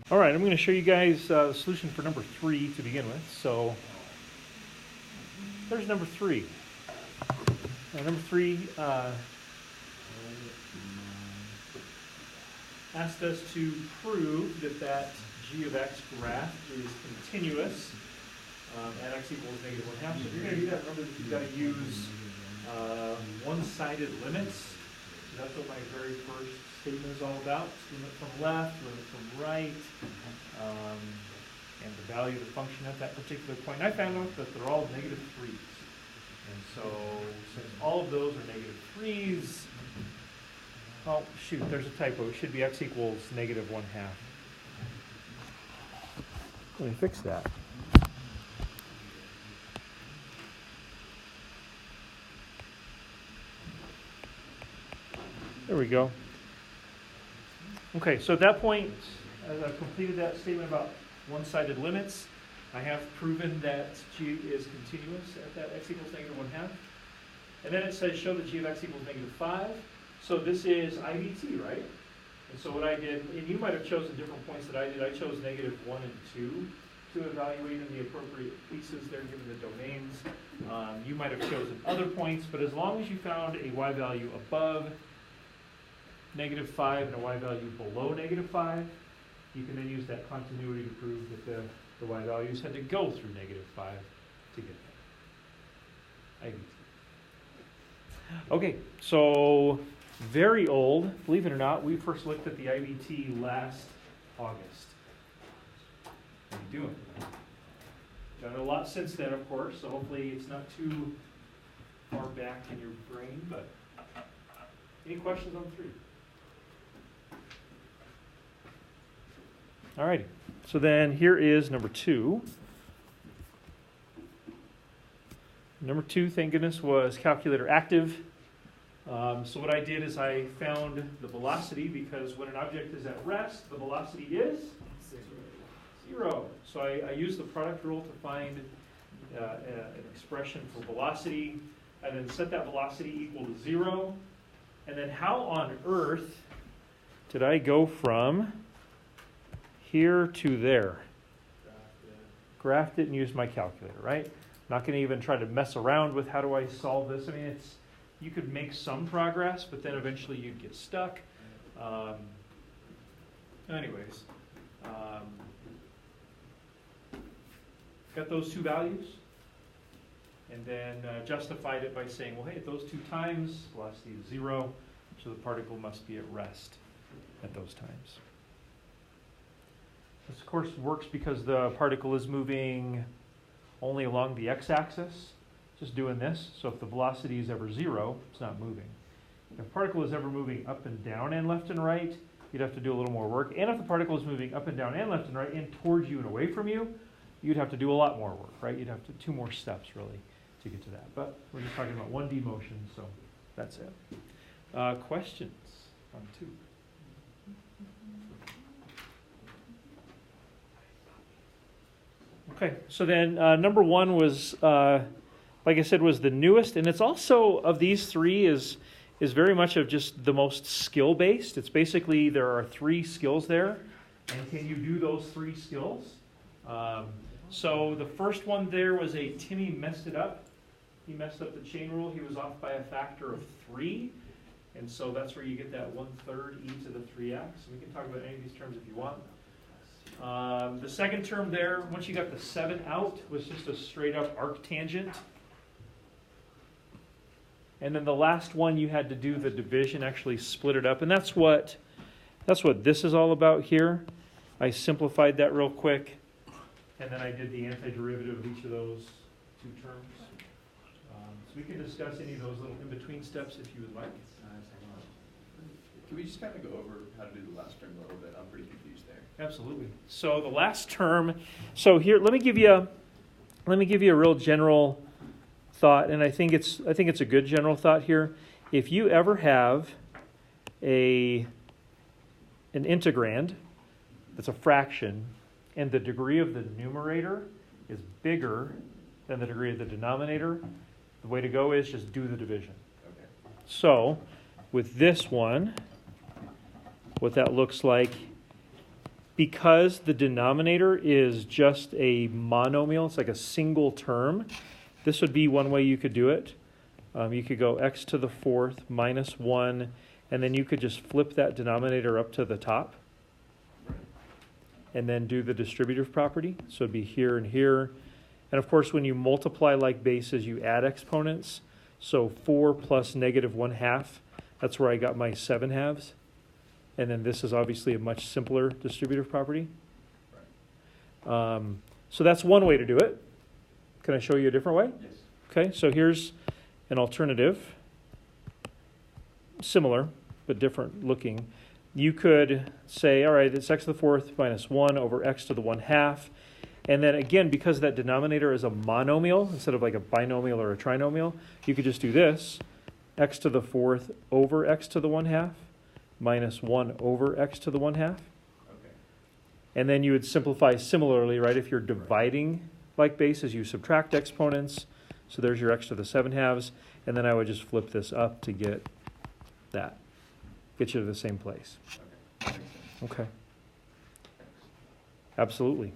All right, I'm going to show you guys the solution for number 3 to begin with. So there's number 3. Number 3 asked us to prove that g of x graph is continuous at x equals -1/2. So if you're going to do that, remember that you've got to use one-sided limits. So that's what my very first statement is all about. Limit from left, limit from right, and the value of the function at that particular point. And I found out that they're all -3's. And so since all of those are -3's, oh shoot, there's a typo. It should be x equals -1/2. Let me fix that. There we go. Okay, so at that point, as I've completed that statement about one-sided limits, I have proven that g is continuous at that x equals -1/2. And then it says show that g of x equals -5. So this is IVT, right? And so what I did, and you might have chosen different points that I did. I chose -1 and 2 to evaluate in the appropriate pieces there given the domains. You might have chosen other points, but as long as you found a y value above -5 and a y value below -5, you can then use that continuity to prove that the y values had to go through -5 to get that. IVT. Okay, so very old, believe it or not, we first looked at the IVT last August. How you doing? Done a lot since then, of course, so hopefully it's not too far back in your brain, but any questions on 3? All righty, so then here is number 2. Number 2, thank goodness, was calculator active. So what I did is I found the velocity, because when an object is at rest, the velocity is 0. So I used the product rule to find an expression for velocity, and then set that velocity equal to 0. And then how on earth did I go from here to there? Graphed it and used my calculator, right? Not going to even try to mess around with how do I solve this. I mean, you could make some progress, but then eventually you'd get stuck. Anyways, got those 2 values, and then justified it by saying, well, hey, at those 2 times, velocity is 0, so the particle must be at rest at those times. This, of course, works because the particle is moving only along the x-axis, just doing this. So if the velocity is ever 0, it's not moving. If the particle is ever moving up and down and left and right, you'd have to do a little more work. And if the particle is moving up and down and left and right and towards you and away from you, you'd have to do a lot more work, right? You'd have to 2 more steps, really, to get to that. But we're just talking about 1D motion, so that's it. Questions on 2? Okay, so then number 1 was, like I said, was the newest, and it's also, of these 3, is very much of just the most skill-based. It's basically, there are 3 skills there, and can you do those 3 skills? So the first one there was a Timmy messed it up. He messed up the chain rule. He was off by a factor of 3, and so that's where you get that 1/3 e to the 3x. We can talk about any of these terms if you want. The second term there, once you got the 7 out, was just a straight up arctangent. And then the last one, you had to do the division, actually split it up. And that's what this is all about here. I simplified that real quick. And then I did the antiderivative of each of those 2 terms. So we can discuss any of those little in-between steps if you would like. Can we just kind of go over how to do the last term a little bit? I'm pretty confused there. Absolutely. So the last term, so here, let me give you a real general thought, and I think it's a good general thought here. If you ever have an integrand that's a fraction, and the degree of the numerator is bigger than the degree of the denominator, the way to go is just do the division. Okay. So with this one, what that looks like. Because the denominator is just a monomial, it's like a single term, this would be one way you could do it. You could go x to the fourth minus 1, and then you could just flip that denominator up to the top, and then do the distributive property. So it'd be here and here. And of course, when you multiply like bases, you add exponents. So 4 plus negative 1/2, that's where I got my 7/2. And then this is obviously a much simpler distributive property. So that's one way to do it. Can I show you a different way? Yes. Okay, so here's an alternative. Similar, but different looking. You could say, all right, it's x to the fourth minus 1 over x to the 1/2. And then again, because that denominator is a monomial instead of like a binomial or a trinomial, you could just do this, x to the fourth over x to the 1/2 minus 1 over x to the 1/2. Okay. And then you would simplify similarly, right? If you're dividing like bases, you subtract exponents. So there's your x to the 7/2. And then I would just flip this up to get that. Get you to the same place. Okay. Okay. Absolutely.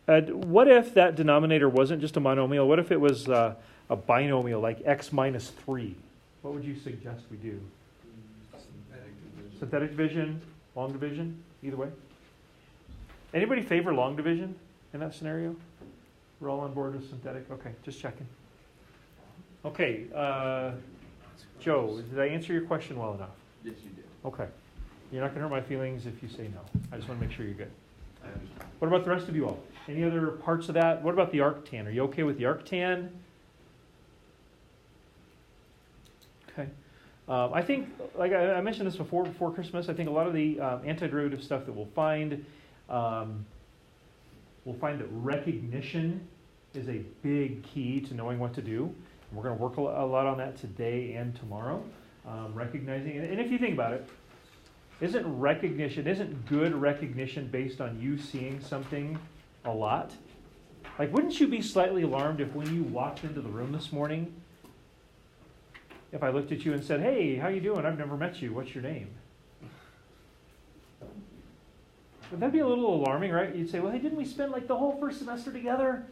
What if that denominator wasn't just a monomial? What if it was a binomial, like x minus 3? What would you suggest we do? Synthetic division, long division, either way. Anybody favor long division in that scenario? We're all on board with synthetic? Okay, just checking. Okay, Joe, did I answer your question well enough? Yes, you did. Okay. You're not going to hurt my feelings if you say no. I just want to make sure you're good. I understand. What about the rest of you all? Any other parts of that? What about the arctan? Are you okay with the arctan? Okay. I think, like I mentioned this before Christmas, I think a lot of the antiderivative stuff that we'll find that recognition is a big key to knowing what to do. And we're going to work a lot on that today and tomorrow, recognizing. And if you think about it, isn't good recognition based on you seeing something a lot? Like, wouldn't you be slightly alarmed if when you walked into the room this morning, if I looked at you and said, hey, how you doing? I've never met you. What's your name? Would that be a little alarming, right? You'd say, well, hey, didn't we spend like the whole first semester together?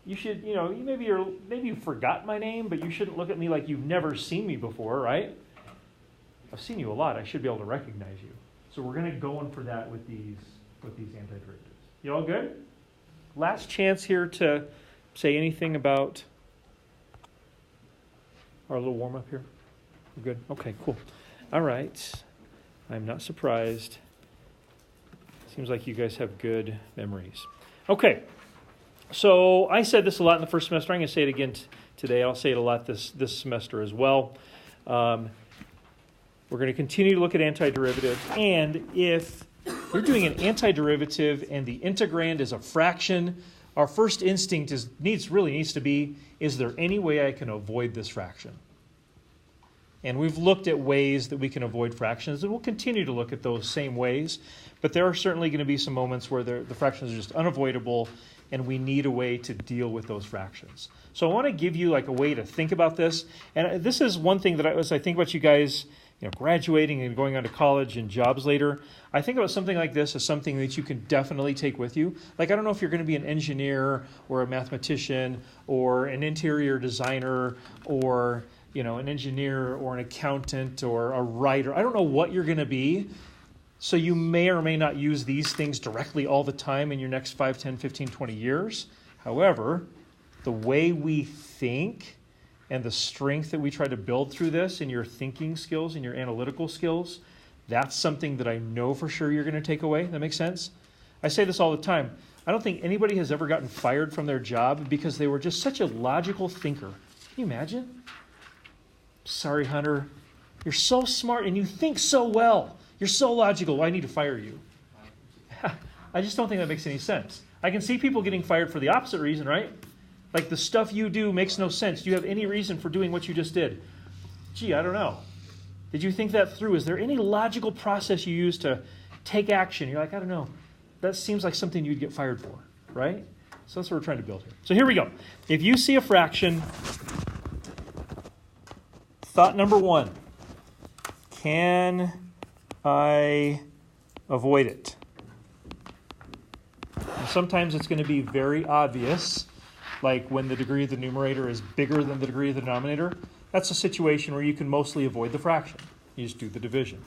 You should, maybe you forgot my name, but you shouldn't look at me like you've never seen me before, right? I've seen you a lot. I should be able to recognize you. So we're going to go in for that with these antiderivatives. You all good? Last chance here to say anything about our little warm-up here. We're good? Okay, cool. All right. I'm not surprised. Seems like you guys have good memories. Okay. So I said this a lot in the first semester. I'm going to say it again today. I'll say it a lot this semester as well. We're going to continue to look at antiderivatives. And if you're doing an antiderivative and the integrand is a fraction, our first instinct really needs to be, is there any way I can avoid this fraction? And we've looked at ways that we can avoid fractions, and we'll continue to look at those same ways. But there are certainly going to be some moments where the fractions are just unavoidable, and we need a way to deal with those fractions. So I want to give you like a way to think about this. And this is one thing that as I think about you guys, graduating and going on to college and jobs later, I think about something like this as something that you can definitely take with you. Like, I don't know if you're going to be an engineer or a mathematician or an interior designer or, an engineer or an accountant or a writer. I don't know what you're going to be. So you may or may not use these things directly all the time in your next 5, 10, 15, 20 years. However, the way we think and the strength that we try to build through this in your thinking skills and your analytical skills, that's something that I know for sure you're going to take away. That makes sense? I say this all the time. I don't think anybody has ever gotten fired from their job because they were just such a logical thinker. Can you imagine? Sorry, Hunter. You're so smart and you think so well. You're so logical. Why I need to fire you? I just don't think that makes any sense. I can see people getting fired for the opposite reason, right? Like, the stuff you do makes no sense. Do you have any reason for doing what you just did? Gee, I don't know. Did you think that through? Is there any logical process you use to take action? You're like, I don't know. That seems like something you'd get fired for, right? So that's what we're trying to build here. So here we go. If you see a fraction, thought number one, can I avoid it? And sometimes it's going to be very obvious, like when the degree of the numerator is bigger than the degree of the denominator. That's a situation where you can mostly avoid the fraction. You just do the division.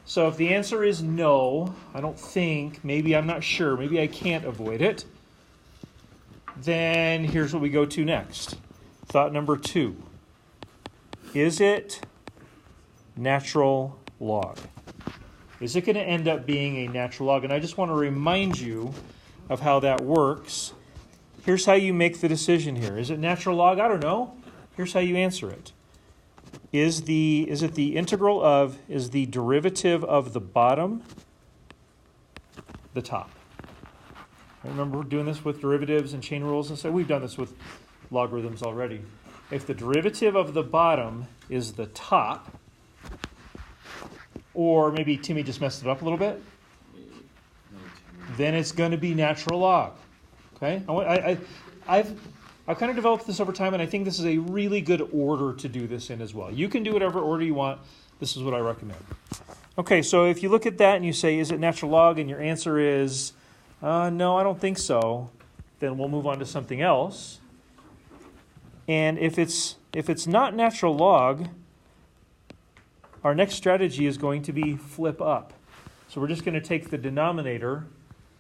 So if the answer is no, I don't think, maybe I'm not sure, maybe I can't avoid it, then here's what we go to next. Thought number 2. Is it natural log? Is it going to end up being a natural log? And I just want to remind you of how that works. Here's how you make the decision here. Is it natural log? I don't know. Here's how you answer it. Is it the integral of, is the derivative of the bottom the top? I remember we're doing this with derivatives and chain rules and so we've done this with logarithms already. If the derivative of the bottom is the top, or maybe Timmy just messed it up a little bit, then it's going to be natural log. Okay? I've kind of developed this over time, and I think this is a really good order to do this in as well. You can do whatever order you want. This is what I recommend. Okay, so if you look at that and you say, is it natural log? And your answer is, no, I don't think so. Then we'll move on to something else. And if it's not natural log, our next strategy is going to be flip up. So we're just going to take the denominator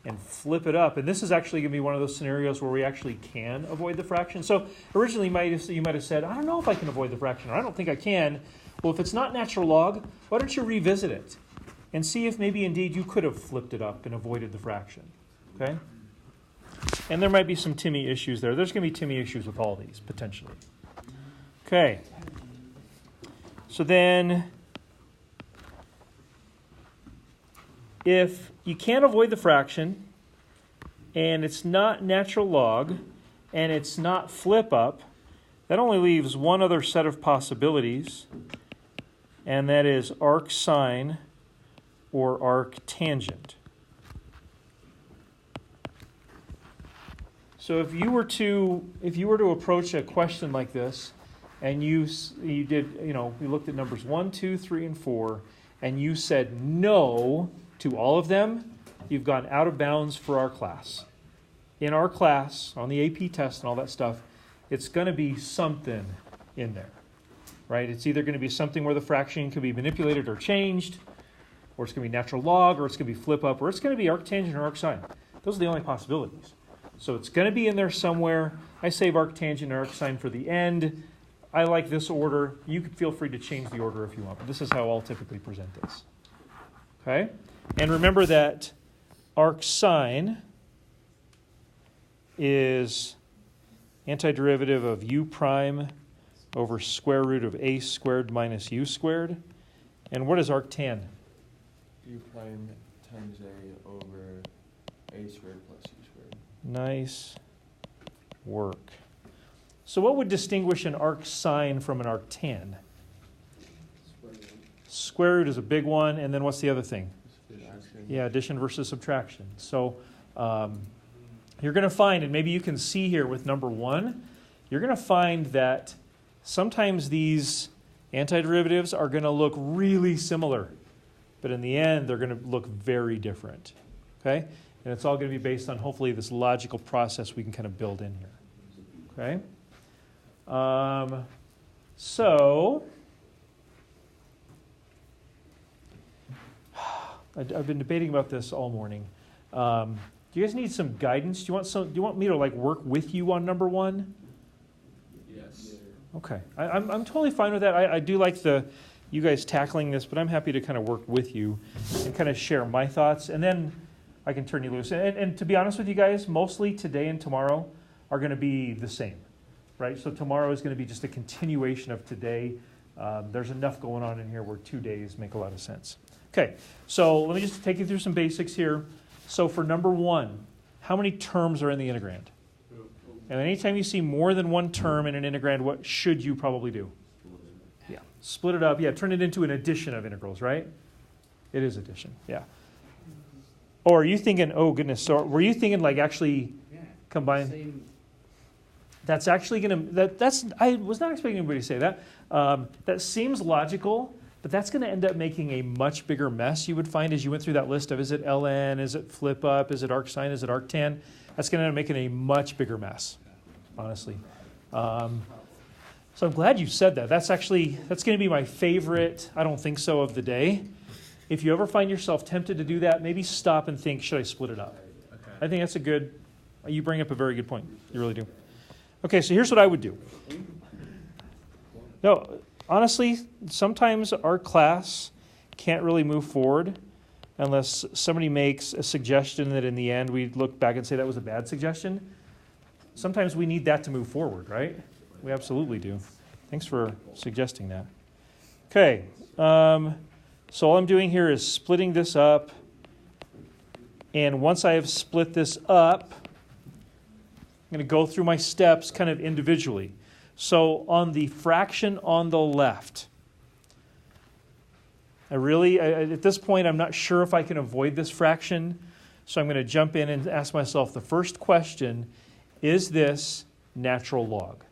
and flip it up. And this is actually going to be one of those scenarios where we actually can avoid the fraction. So originally you might have said, I don't know if I can avoid the fraction, or I don't think I can. Well, if it's not natural log, why don't you revisit it and see if maybe indeed you could have flipped it up and avoided the fraction. Okay? And there might be some Timmy issues there. There's going to be Timmy issues with all these, potentially. Okay. So then, if you can't avoid the fraction, and it's not natural log, and it's not flip up, that only leaves one other set of possibilities, and that is arcsine or arctangent. So if you were to approach a question like this, and you looked at numbers 1, 2, 3, and 4, and you said no to all of them, you've gone out of bounds for our class. In our class, on the AP test and all that stuff, it's going to be something in there, right? It's either going to be something where the fraction can be manipulated or changed, or it's going to be natural log, or it's going to be flip up, or it's going to be arctangent or arcsine. Those are the only possibilities. So it's going to be in there somewhere. I save arctangent or arcsine for the end. I like this order. You can feel free to change the order if you want, but this is how I'll typically present this. Okay? And remember that arcsine is antiderivative of u prime over square root of a squared minus u squared. And what is arctan? U prime times a over a squared plus u squared. Nice work. So what would distinguish an arcsine from an arctan? Square root is a big one, and then what's the other thing? Yeah, addition versus subtraction. So you're going to find, and maybe you can see here with number 1, you're going to find that sometimes these antiderivatives are going to look really similar, but in the end, they're going to look very different. Okay? And it's all going to be based on, hopefully, this logical process we can kind of build in here. Okay? So I've been debating about this all morning. Do you guys need some guidance? Do you want me to work with you on number 1? Yes. Okay. I'm totally fine with that. I do like you guys tackling this, but I'm happy to kind of work with you and kind of share my thoughts, and then I can turn you loose. And to be honest with you guys, mostly today and tomorrow are going to be the same, right? So tomorrow is going to be just a continuation of today. There's enough going on in here where 2 days make a lot of sense. Okay, so let me just take you through some basics here. So for number 1, how many terms are in the integrand? And anytime you see more than one term in an integrand, what should you probably do? Yeah, split it up. Yeah, turn it into an addition of integrals, right? It is addition, yeah. Or are you thinking, oh goodness, so were you thinking actually combine? That's actually going to, I was not expecting anybody to say that. That seems logical, But that's going to end up making a much bigger mess, you would find, as you went through that list of, is it ln, is it flip up, is it arcsine, is it arctan? That's going to end up making a much bigger mess, honestly. So I'm glad you said that. That's going to be my favorite, I don't think so, of the day. If you ever find yourself tempted to do that, maybe stop and think, should I split it up? Okay. I think that's you bring up a very good point. You really do. Okay, so here's what I would do. No, honestly, sometimes our class can't really move forward unless somebody makes a suggestion that in the end we look back and say that was a bad suggestion. Sometimes we need that to move forward, right? We absolutely do. Thanks for suggesting that. Okay, so all I'm doing here is splitting this up. And once I have split this up, I'm going to go through my steps kind of individually. So on the fraction on the left, at this point, I'm not sure if I can avoid this fraction. So I'm going to jump in and ask myself the first question, is this natural log?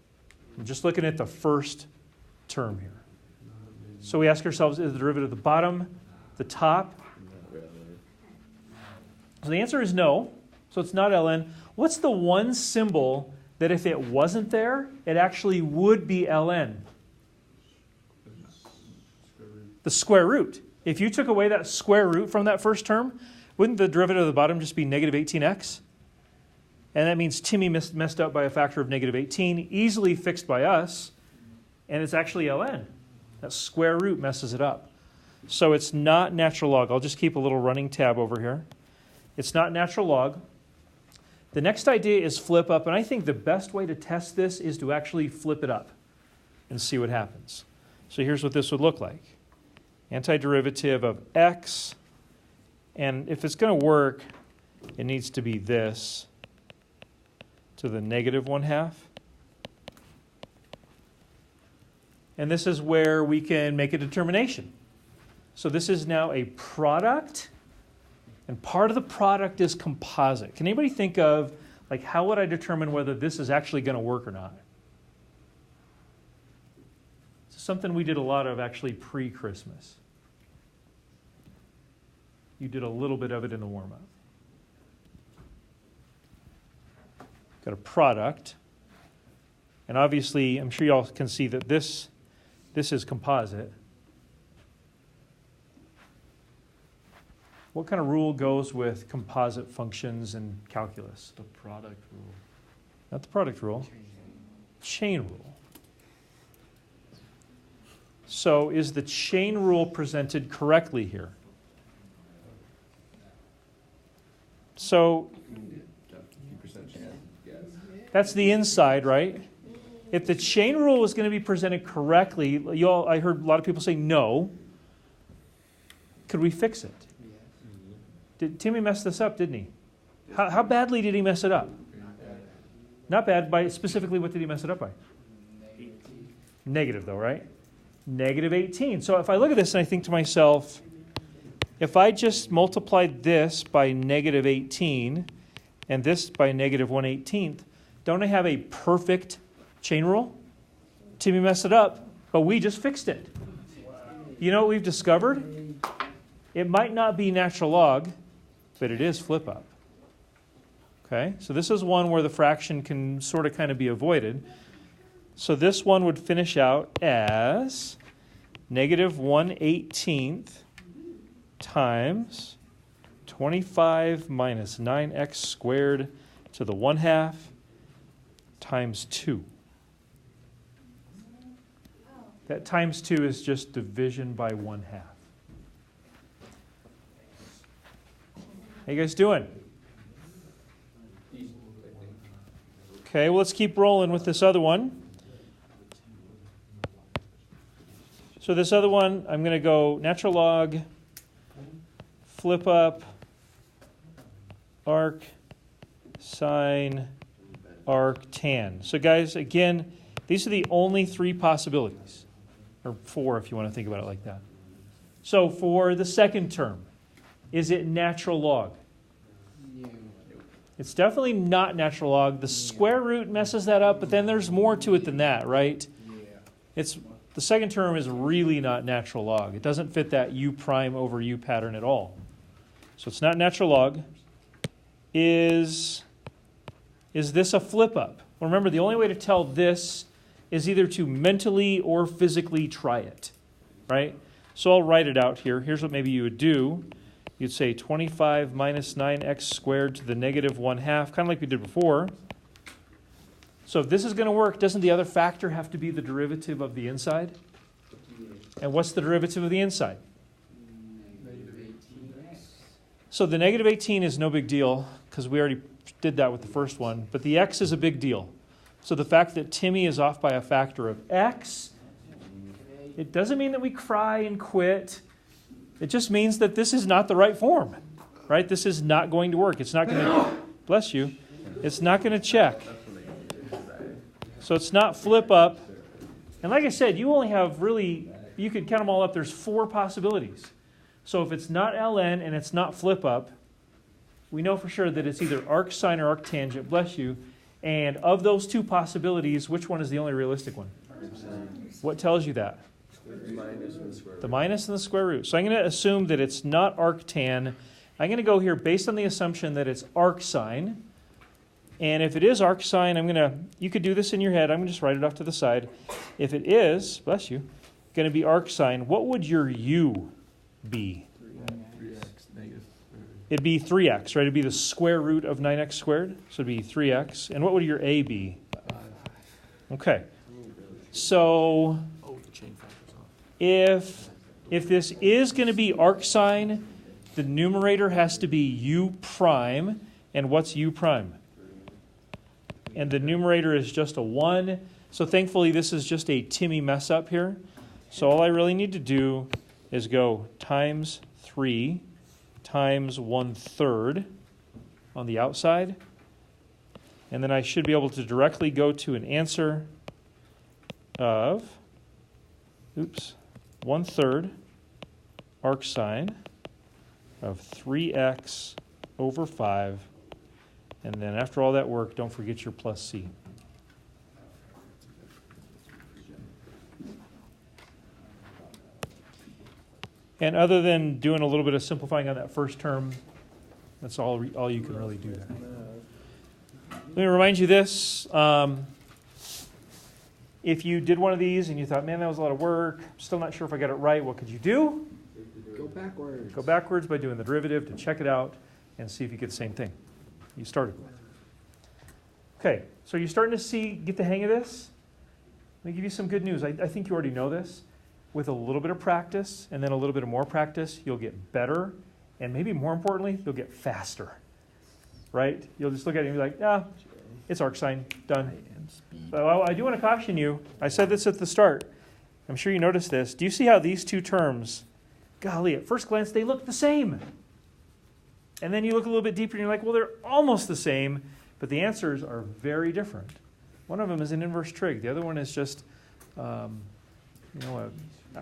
I'm just looking at the first term here. So we ask ourselves, is the derivative the bottom, the top? So the answer is no. So it's not ln. What's the one symbol that if it wasn't there, it actually would be ln? The square root. If you took away that square root from that first term, wouldn't the derivative of the bottom just be negative 18x? And that means Timmy messed up by a factor of negative 18, easily fixed by us, and it's actually ln. That square root messes it up. So it's not natural log. I'll just keep a little running tab over here. It's not natural log. The next idea is flip up, and I think the best way to test this is to actually flip it up and see what happens. So here's what this would look like. Antiderivative of x, and if it's going to work, it needs to be this to the negative 1/2. And this is where we can make a determination. So this is now a product, and part of the product is composite. Can anybody think of, like, how would I determine whether this is actually going to work or not? It's something we did a lot of actually pre-Christmas. You did a little bit of it in the warm-up. Got a product. And obviously, I'm sure you all can see that this is composite. What kind of rule goes with composite functions in calculus? The product rule. Not the product rule. Chain rule. So is the chain rule presented correctly here? So 50% chance, yes. that's the inside, right? If the chain rule was going to be presented correctly, I heard a lot of people say no. Could we fix it? Timmy messed this up, didn't he? How badly did he mess it up? Not bad. By specifically, what did he mess it up by? Negative, though, right? Negative 18. So if I look at this and I think to myself, if I just multiplied this by negative 18 and this by negative 1/18, don't I have a perfect chain rule? Timmy messed it up, but we just fixed it. You know what we've discovered? It might not be natural log, but it is flip up. Okay, so this is one where the fraction can sort of kind of be avoided. So this one would finish out as negative 1/18 times 25 minus 9x squared to the 1/2 times 2. That times 2 is just division by 1/2. How you guys doing? Okay, well, let's keep rolling with this other one. So this other one, I'm going to go natural log, flip up, arc, sine, arc, tan. So guys, again, these are the only 3 possibilities, or 4 if you want to think about it like that. So for the second term, is it natural log? It's definitely not natural log. The square root messes that up, but then there's more to it than that, right? It's the second term is really not natural log. It doesn't fit that u prime over u pattern at all. So it's not natural log. Is this a flip up? Well, remember, the only way to tell this is either to mentally or physically try it, right? So I'll write it out here. Here's what maybe you would do. You'd say 25 minus 9x squared to the negative 1/2, kind of like we did before. So if this is going to work, doesn't the other factor have to be the derivative of the inside? And what's the derivative of the inside? So the negative 18 is no big deal because we already did that with the first one. But the x is a big deal. So the fact that Timmy is off by a factor of x, it doesn't mean that we cry and quit. It just means that this is not the right form, right? This is not going to work. It's not going to, bless you, it's not going to check. So it's not flip up. And like I said, you only have really, you could count them all up. There's 4 possibilities. So if it's not ln and it's not flip up, we know for sure that it's either arcsine or arctangent, bless you. And of those 2 possibilities, which one is the only realistic one? What tells you that? The minus and the square root. So I'm going to assume that it's not arctan. I'm going to go here based on the assumption that it's arcsine. And if it is arcsine, you could do this in your head. I'm going to just write it off to the side. If it is, bless you, going to be arcsine, what would your u be? 3x negative. It'd be 3x, right? It'd be the square root of 9x squared. So it'd be 3x. And what would your a be? 5. Okay. So The chain factor's off. if this is going to be arcsine, the numerator has to be u prime. And what's u prime? And the numerator is just a 1. So thankfully, this is just a Timmy mess up here. So all I really need to do is go times 3 times 1/3 on the outside. And then I should be able to directly go to an answer of, 1/3 arcsine of 3x over 5. And then after all that work, don't forget your plus c. And other than doing a little bit of simplifying on that first term, that's all you can really do there. Let me remind you this. If you did one of these and you thought, man, that was a lot of work, I'm still not sure if I got it right, what could you do? Go backwards. Go backwards by doing the derivative to check it out and see if you get the same thing you started with. Okay, so you're starting to get the hang of this? Let me give you some good news. I think you already know this. With a little bit of practice and then a little bit of more practice, you'll get better. And maybe more importantly, you'll get faster. Right? You'll just look at it and be like, it's arcsine, done. But I do want to caution you. I said this at the start. I'm sure you noticed this. Do you see how these 2 terms, golly, at first glance, they look the same? And then you look a little bit deeper and you're like, well, they're almost the same, but the answers are very different. One of them is an inverse trig. The other one is just, an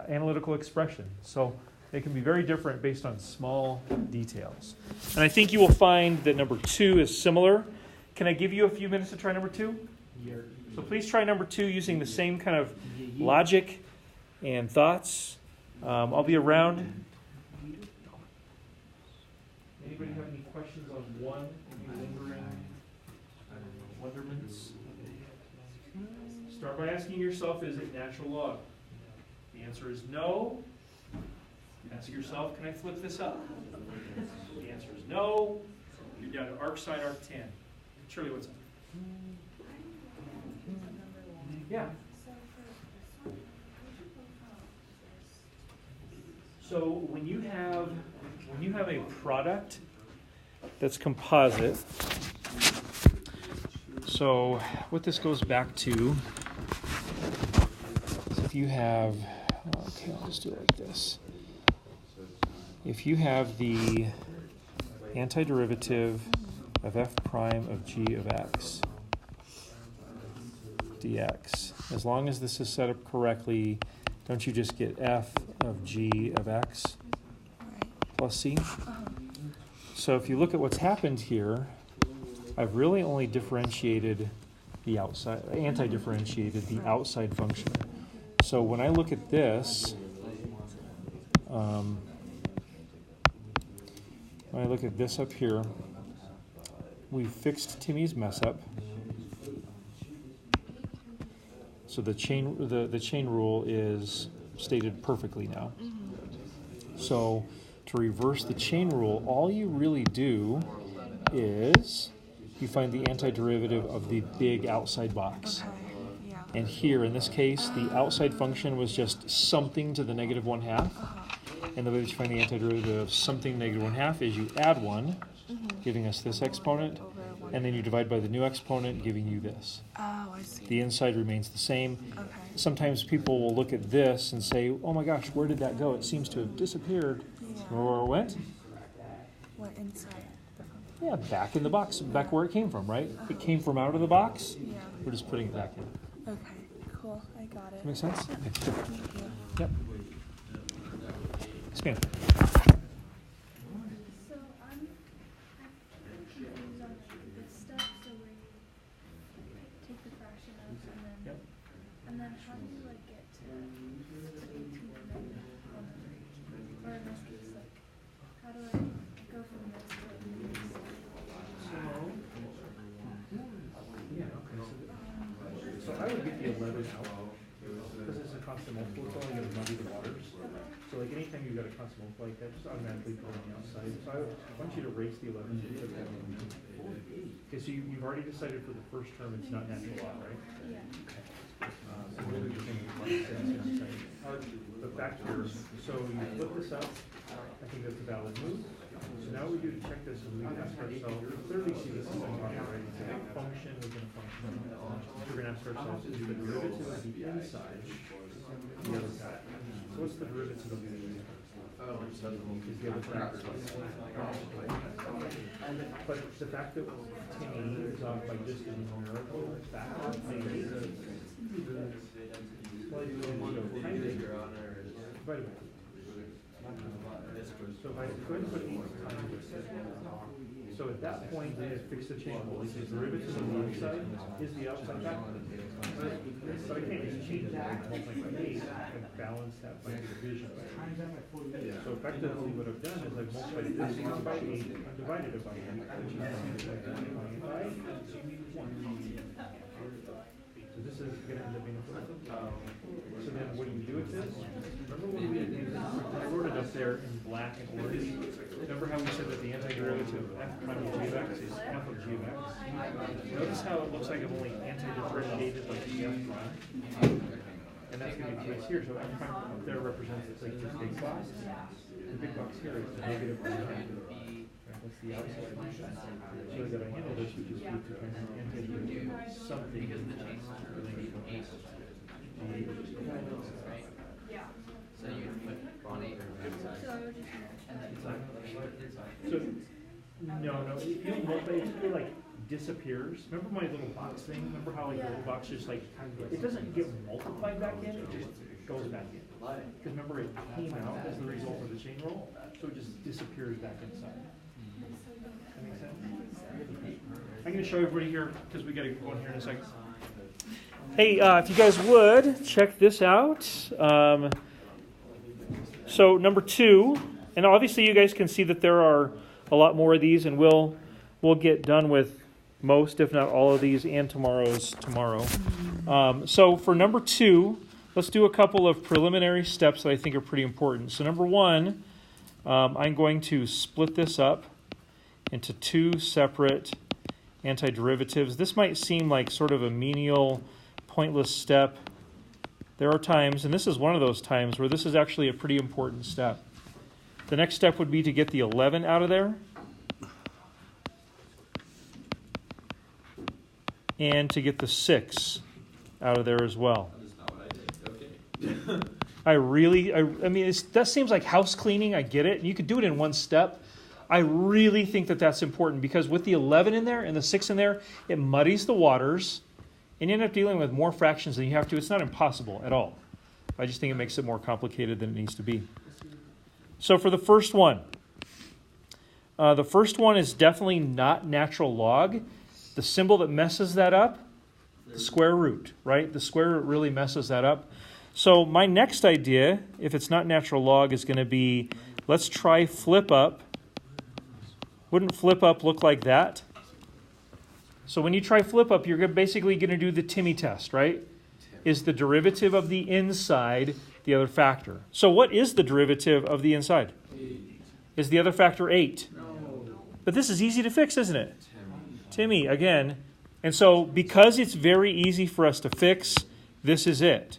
analytical expression. So they can be very different based on small details. And I think you will find that number 2 is similar. Can I give you a few minutes to try number 2? So please try number 2 using the same kind of logic and thoughts. I'll be around. Anybody have any questions on 1? Any lingering wonderments? Start by asking yourself, is it natural log? The answer is no. Ask yourself, can I flip this up? The answer is no. You're down to arcsine, arctan. Shirley, what's up? Yeah. So when you have a product that's composite, so what this goes back to is if you have, okay, I'll just do it like this. If you have the antiderivative of f prime of g of x dx, as long as this is set up correctly, don't you just get f of g of x plus c? So if you look at what's happened here, I've really only differentiated the outside, anti-differentiated the outside function. So when I look at this, when I look at this up here, we fixed Timmy's mess up. So the chain rule is stated perfectly now. So to reverse the chain rule, all you really do is you find the antiderivative of the big outside box. Okay, yeah. And here, in this case, the outside function was just something to the negative 1/2. And the way that you find the antiderivative of something negative 1/2 is you add 1, giving us this exponent, Over one. and then you divide by the new exponent, giving you this. Oh, I see. The inside remains the same. Okay. Sometimes people will look at this and say, oh my gosh, where did that go? It seems to have disappeared. Yeah. Where it went? What inside? Yeah, back in the box, back where it came from, right? It came from out of the box. Yeah. We're just putting it back in. Okay, cool. I got it. Make sense? Okay, good. Thank you. Yep. Expand. So I'm confused on this stuff. So where you take the fraction of Yep. and then how do you like get to 2 to the negative 1/3? Or in this case, like how do I go from this to this? So I would get the 11 out, because it's a constant multiple, it's only going to muddy the waters. So like anytime you've got a constant multiple like that, just automatically go on the outside. So I want you to erase the 11. Okay, so you've already decided for the first term it's not natural law, right? Yeah. So really the thing is but back here, so you flip this up, I think that's a valid move. So now we do to check this and we ask ourselves, clearly see this is right? It's a function within a function. We're going to ask ourselves, is the derivative of the inside the other side? So what's the derivative of the inside? Is the other factor. But the fact that Timmy is off by just a numerical factor, maybe by the way. So if I go ahead and put 8 times this, so at that point, then it fix the chain rule. The derivative of the inside is the outside factor. But I can't just change that and multiply by 8 and balance that by division. So effectively what I've done is I've multiplied this one by 8 and divided it by 8, which is by 1. So this is going to end up being a function. So then what do you do with this? Remember when we did this? I wrote it up there in black and orange. Remember how we said that the antiderivative of f prime of g of x is f of g of x? Notice how it looks like I've only antidifferentiated like the f prime. And that's going to be the case here. So f prime up there represents it's like this big box. The big box here is the negative 1/2. That's the outside. So that I handle this, we just need to kind of antiderivative something. So I would just So, no, you don't multiply, it like disappears. Remember my little box thing? Remember how like the little box just like, it doesn't get multiplied back in, it just goes back in. Because remember it came out as the result of the chain rule, so it just disappears back inside. That make sense? I'm going to show everybody here, because we got to go in here in a second. Hey, if you guys would, check this out. So number 2, and obviously you guys can see that there are a lot more of these, and we'll get done with most, if not all of these, and tomorrow. So for number 2, let's do a couple of preliminary steps that I think are pretty important. So number 1, I'm going to split this up into 2 separate antiderivatives. This might seem like sort of a menial, pointless step. There are times, and this is one of those times, where this is actually a pretty important step. The next step would be to get the 11 out of there, and to get the 6 out of there as well. I mean, that seems like house cleaning. I get it. You could do it in one step. I really think that that's important, because with the 11 in there and the 6 in there, it muddies the waters, and you end up dealing with more fractions than you have to. It's not impossible at all. I just think it makes it more complicated than it needs to be. So for the first one is definitely not natural log. The symbol that messes that up, the square root, right? The square root really messes that up. So my next idea, if it's not natural log, is going to be, let's try flip up. Wouldn't flip up look like that? So when you try flip up, you're basically going to do the Timmy test, right? Is the derivative of the inside the other factor? So what is the derivative of the inside? 8. Is the other factor 8? No. But this is easy to fix, isn't it? Timmy, again. And so because it's very easy for us to fix, this is it.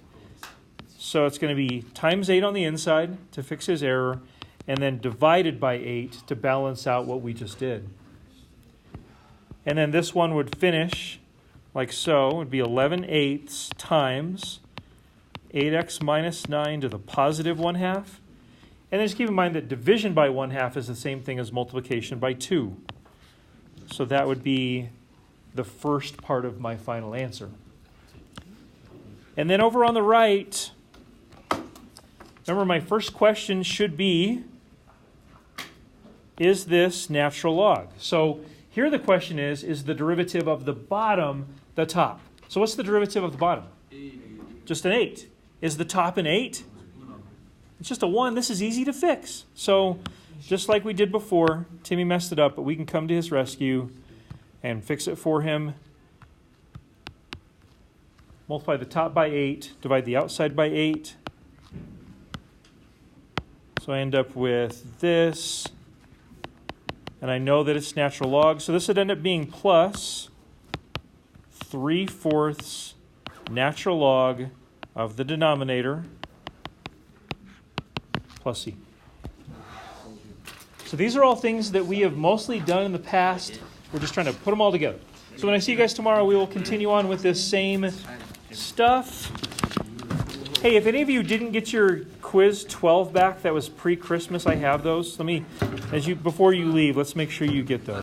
So it's going to be times 8 on the inside to fix his error, and then divided by 8 to balance out what we just did. And then this one would finish like so. It would be 11/8 times 8x minus 9 to the positive 1/2. And then just keep in mind that division by 1/2 is the same thing as multiplication by 2. So that would be the first part of my final answer. And then over on the right, remember my first question should be, is this natural log? So here the question is the derivative of the bottom the top? So what's the derivative of the bottom? 8. Just an 8. Is the top an 8? It's just a 1. This is easy to fix. So just like we did before, Timmy messed it up, but we can come to his rescue and fix it for him. Multiply the top by 8, divide the outside by 8. So I end up with this. And I know that it's natural log. So this would end up being plus 3/4 natural log of the denominator plus c. So these are all things that we have mostly done in the past. We're just trying to put them all together. So when I see you guys tomorrow, we will continue on with this same stuff. Hey, if any of you didn't get your quiz 12 back, that was pre-Christmas, I have those. Before you leave, let's make sure you get those.